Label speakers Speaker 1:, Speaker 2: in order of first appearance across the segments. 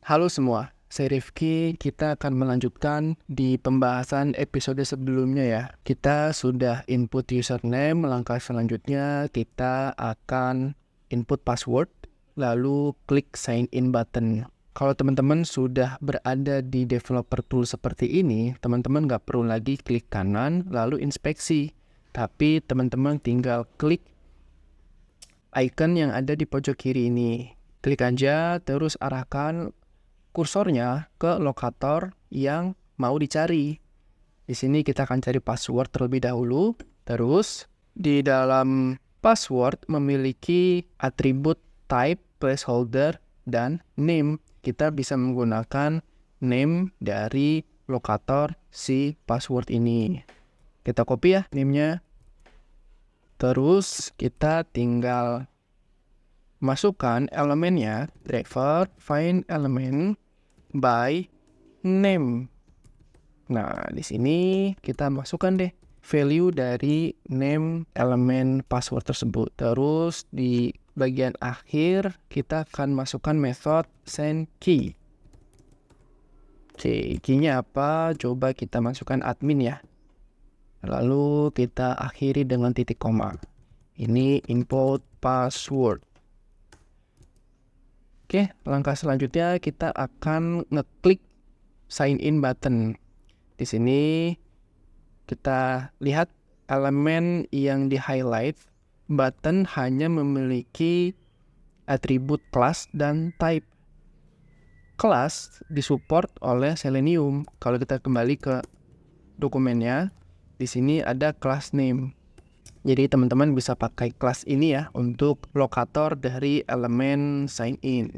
Speaker 1: Halo semua, saya Rifki. Kita akan melanjutkan di pembahasan episode sebelumnya ya. Kita sudah input username, langkah selanjutnya kita akan input password, lalu klik sign in button. Kalau teman-teman sudah berada di developer tool seperti ini, teman-teman nggak perlu lagi klik kanan, lalu inspeksi. Tapi teman-teman tinggal klik icon yang ada di pojok kiri ini. Klik aja, terus arahkan kursornya ke lokator yang mau dicari. Di sini kita akan cari password terlebih dahulu. Terus di dalam password memiliki atribut type, placeholder, dan name. Kita bisa menggunakan name dari lokator si password ini. Kita copy ya name-nya. Terus kita tinggal masukkan elemennya, driver, find element, by name. Nah, di sini kita masukkan deh value dari name elemen password tersebut. Terus di bagian akhir kita akan masukkan method send key. Oke, key-nya apa? Coba kita masukkan admin ya. Lalu kita akhiri dengan titik koma. Ini input password. Oke, langkah selanjutnya kita akan ngeklik sign in button. Di sini kita lihat elemen yang di-highlight, button hanya memiliki atribut class dan type. Class disupport oleh Selenium. Kalau kita kembali ke dokumennya, di sini ada class name. Jadi teman-teman bisa pakai kelas ini ya untuk lokator dari elemen sign in.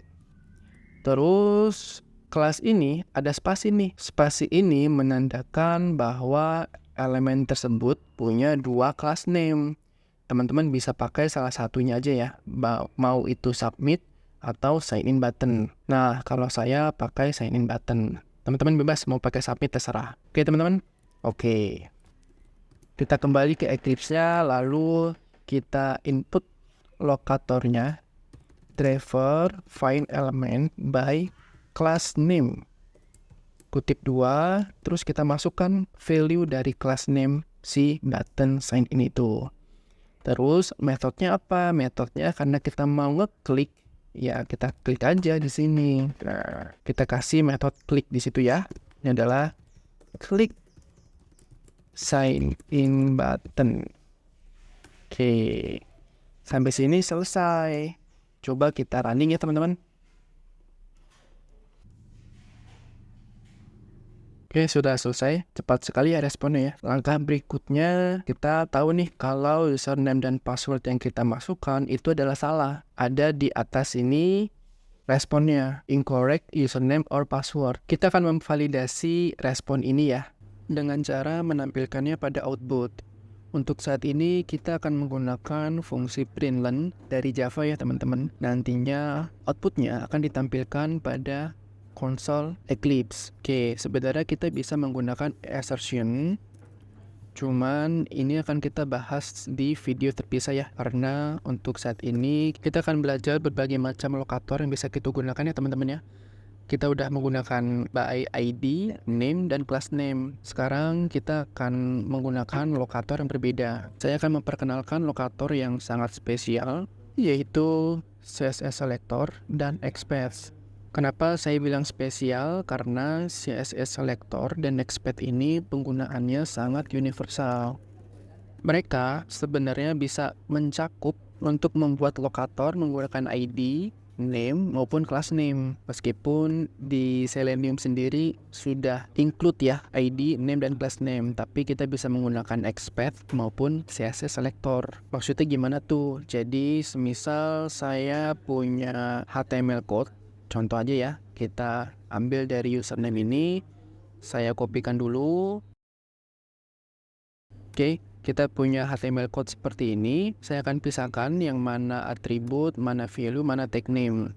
Speaker 1: Terus kelas ini ada spasi nih. Spasi ini menandakan bahwa elemen tersebut punya dua class name. Teman-teman bisa pakai salah satunya aja ya. Mau itu submit atau sign in button. Nah, kalau saya pakai sign in button. Teman-teman bebas mau pakai submit terserah. Oke teman-teman? Oke. Kita kembali ke Eclipse-nya, lalu kita input lokatornya, driver find element by class name. Kutip 2, terus kita masukkan value dari class name si button sign in itu. Terus metodenya apa? Metodnya karena kita mau ngeklik, ya kita klik aja di sini. Nah, kita kasih metode klik di situ ya. Ini adalah klik sign in button. Oke, sampai sini selesai. Coba kita running ya teman-teman. Oke, sudah selesai. Cepat sekali ya responnya ya. Langkah berikutnya, kita tahu nih kalau username dan password yang kita masukkan itu adalah salah. Ada di atas ini responnya, incorrect username or password. Kita akan memvalidasi respon ini ya dengan cara menampilkannya pada output. Untuk saat ini kita akan menggunakan fungsi println dari Java ya teman-teman. Nantinya outputnya akan ditampilkan pada konsol Eclipse. Oke, sebenarnya kita bisa menggunakan assertion, cuman ini akan kita bahas di video terpisah ya. Karena untuk saat ini kita akan belajar berbagai macam lokator yang bisa kita gunakan ya teman-teman ya. Kita udah menggunakan by ID, name, dan class name. Sekarang kita akan menggunakan lokator yang berbeda. Saya akan memperkenalkan lokator yang sangat spesial, yaitu CSS Selector dan Expats. Kenapa saya bilang spesial? Karena CSS Selector dan Expats ini penggunaannya sangat universal. Mereka sebenarnya bisa mencakup untuk membuat lokator menggunakan ID, name, maupun class name. Meskipun di Selenium sendiri sudah include ya ID, name, dan class name. Tapi kita bisa menggunakan expat maupun CSS selector. Maksudnya gimana tuh? Jadi semisal saya punya HTML code, contoh aja ya, kita ambil dari username ini, saya kopikan dulu. Oke, kita punya HTML code seperti ini. Saya akan pisahkan yang mana atribut, mana value, mana tag name.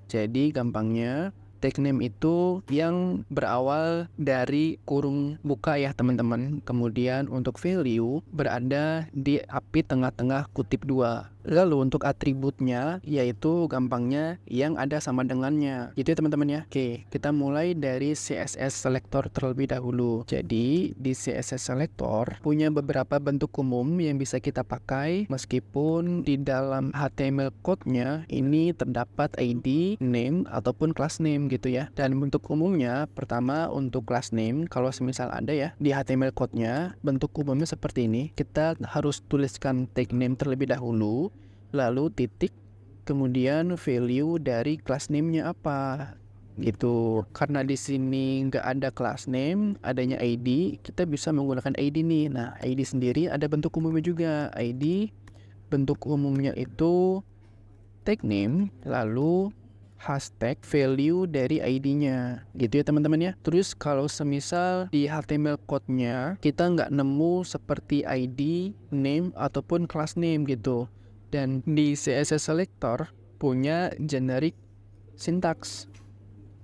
Speaker 1: Jadi gampangnya, tag name itu yang berawal dari kurung buka ya teman-teman. Kemudian untuk value berada di api tengah-tengah kutip 2. Lalu untuk atributnya, yaitu gampangnya yang ada sama dengannya. Gitu ya teman-teman ya. Oke, kita mulai dari CSS selector terlebih dahulu. Jadi di CSS selector punya beberapa bentuk umum yang bisa kita pakai, meskipun di dalam HTML code-nya ini terdapat ID, name, ataupun class name gitu ya. Dan bentuk umumnya, pertama untuk class name, kalau semisal ada ya di HTML code-nya, bentuk umumnya seperti ini. Kita harus tuliskan tag name terlebih dahulu, lalu titik, kemudian value dari class name-nya apa gitu. Karena di sini nggak ada class name, adanya ID, kita bisa menggunakan ID nih. Nah, ID sendiri ada bentuk umumnya juga. ID bentuk umumnya itu tag name, lalu hashtag value dari ID-nya gitu ya teman-teman ya. Terus kalau semisal di HTML code-nya kita nggak nemu seperti ID, name, ataupun class name gitu, dan di CSS selector punya generic syntax.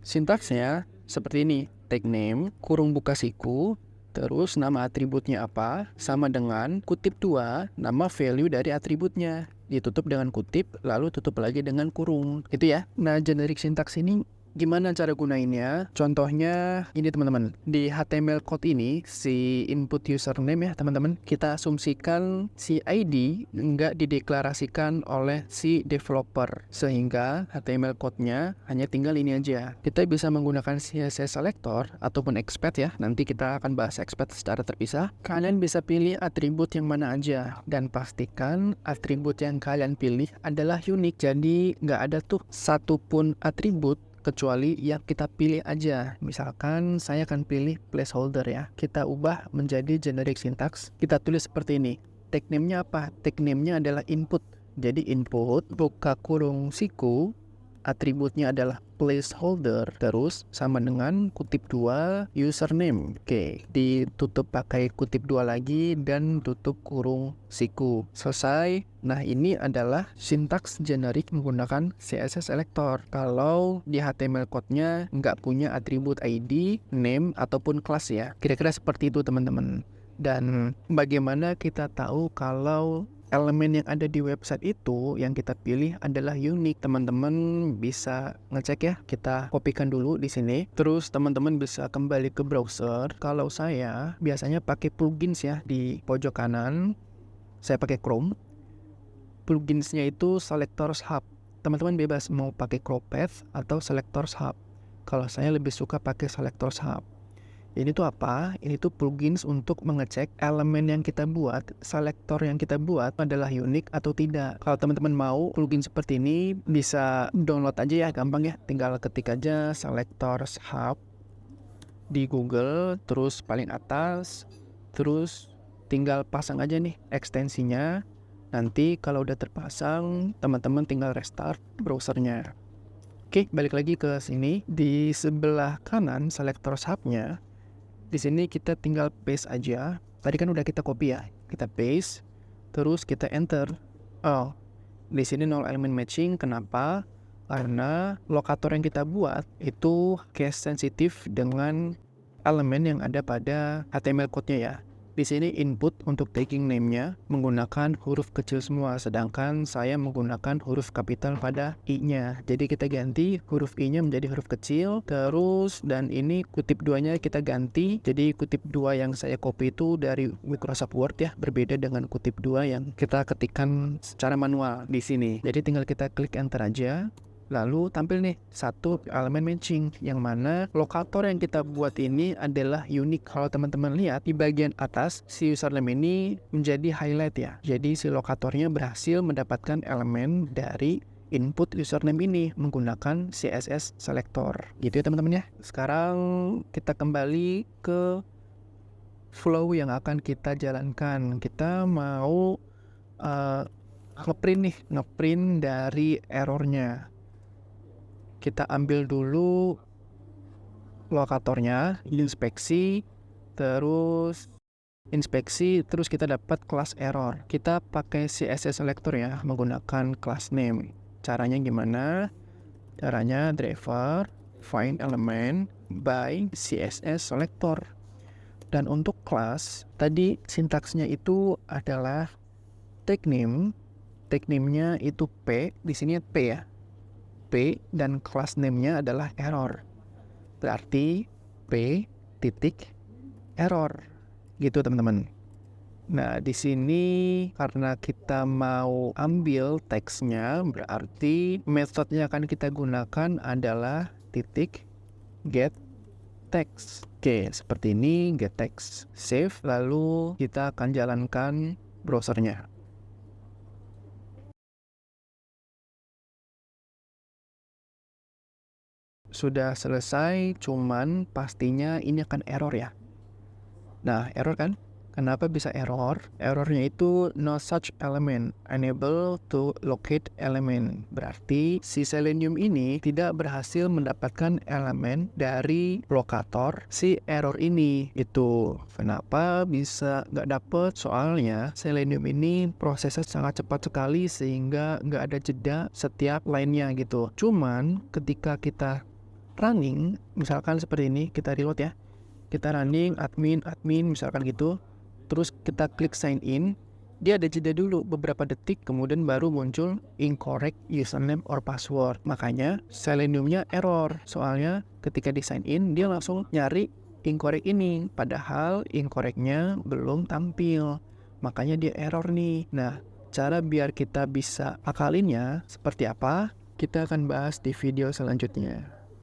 Speaker 1: Sintaksnya seperti ini, tag name, kurung buka siku, terus nama atributnya apa, sama dengan kutip 2, nama value dari atributnya, ditutup dengan kutip, lalu tutup lagi dengan kurung, gitu ya. Nah, generic syntax ini gimana cara gunainnya? Contohnya ini teman-teman, di HTML code ini si input username ya teman-teman, kita asumsikan si ID nggak dideklarasikan oleh si developer, sehingga HTML code-nya hanya tinggal ini aja. Kita bisa menggunakan CSS selector ataupun expect ya, nanti kita akan bahas expect secara terpisah. Kalian bisa pilih atribut yang mana aja, dan pastikan atribut yang kalian pilih adalah unik, jadi nggak ada tuh satupun atribut kecuali yang kita pilih aja. Misalkan saya akan pilih placeholder ya. Kita ubah menjadi generic syntax. Kita tulis seperti ini. Tag name-nya apa? Tag name-nya adalah input. Jadi input buka kurung siku, atributnya adalah placeholder, terus sama dengan kutip 2 username. Oke, ditutup pakai kutip 2 lagi dan tutup kurung siku. Selesai. Nah, ini adalah sintaks generik menggunakan CSS selector. Kalau di HTML code-nya nggak punya atribut ID, name, ataupun class ya. Kira-kira seperti itu teman-teman. Dan bagaimana kita tahu kalau elemen yang ada di website itu yang kita pilih adalah unik? Teman-teman bisa ngecek ya. Kita kopikan dulu di sini. Terus teman-teman bisa kembali ke browser. Kalau saya biasanya pakai plugins ya di pojok kanan. Saya pakai Chrome. Pluginsnya itu Selectors Hub. Teman-teman bebas mau pakai Crowpath atau Selectors Hub. Kalau saya lebih suka pakai Selectors Hub. Ini tuh apa? Ini tuh plugins untuk mengecek elemen yang kita buat, selektor yang kita buat adalah unik atau tidak. Kalau teman-teman mau plugin seperti ini, bisa download aja ya, gampang ya. Tinggal ketik aja Selectors Hub di Google, terus paling atas, terus tinggal pasang aja nih ekstensinya. Nanti kalau udah terpasang, teman-teman tinggal restart browsernya. Oke, balik lagi ke sini. Di sebelah kanan Selectors Hub-nya, di sini kita tinggal paste aja. Tadi kan udah kita copy ya. Kita paste, terus kita enter. Oh, di sini nol element matching. Kenapa? Karena lokator yang kita buat itu case sensitif dengan elemen yang ada pada HTML code-nya ya. Di sini input untuk tagging name-nya menggunakan huruf kecil semua, sedangkan saya menggunakan huruf kapital pada i-nya. Jadi kita ganti huruf i-nya menjadi huruf kecil, terus dan ini kutip 2-nya kita ganti. Jadi kutip 2 yang saya copy itu dari Microsoft Word ya, berbeda dengan kutip 2 yang kita ketikkan secara manual di sini. Jadi tinggal kita klik enter aja. Lalu tampil nih satu elemen matching, yang mana lokator yang kita buat ini adalah unik. Kalau teman-teman lihat di bagian atas, si username ini menjadi highlight ya. Jadi si lokatornya berhasil mendapatkan elemen dari input username ini menggunakan CSS selector. Gitu ya teman-teman ya. Sekarang kita kembali ke flow yang akan kita jalankan. Kita mau ngeprint dari errornya. Kita ambil dulu lokatornya, inspeksi, terus kita dapat class error. Kita pakai CSS selector ya, menggunakan class name. Caranya gimana? Caranya driver find element by CSS selector. Dan untuk class, tadi sintaksnya itu adalah tag name, static name-nya itu P, di sini P ya. P dan class name-nya adalah error. Berarti P titik error. Gitu teman-teman. Nah, di sini karena kita mau ambil teksnya, berarti metode yang akan kita gunakan adalah titik get text. Oke, seperti ini, get text. Save, lalu kita akan jalankan browsernya. Sudah selesai, cuman pastinya ini akan error ya. Nah, error kan? Kenapa bisa error? Errornya itu no such element, unable to locate element. Berarti si Selenium ini tidak berhasil mendapatkan elemen dari lokator si error ini. Itu kenapa bisa nggak dapet? Soalnya Selenium ini prosesnya sangat cepat sekali sehingga nggak ada jeda setiap lainnya gitu. Cuman ketika kita running, misalkan seperti ini, kita reload ya. Kita running admin misalkan gitu, terus kita klik sign in, dia ada jeda dulu beberapa detik, kemudian baru muncul incorrect username or password. Makanya Seleniumnya error, soalnya ketika di sign in dia langsung nyari incorrect ini, padahal incorrectnya belum tampil, makanya dia error nih. Nah, cara biar kita bisa akalinnya seperti apa, kita akan bahas di video selanjutnya.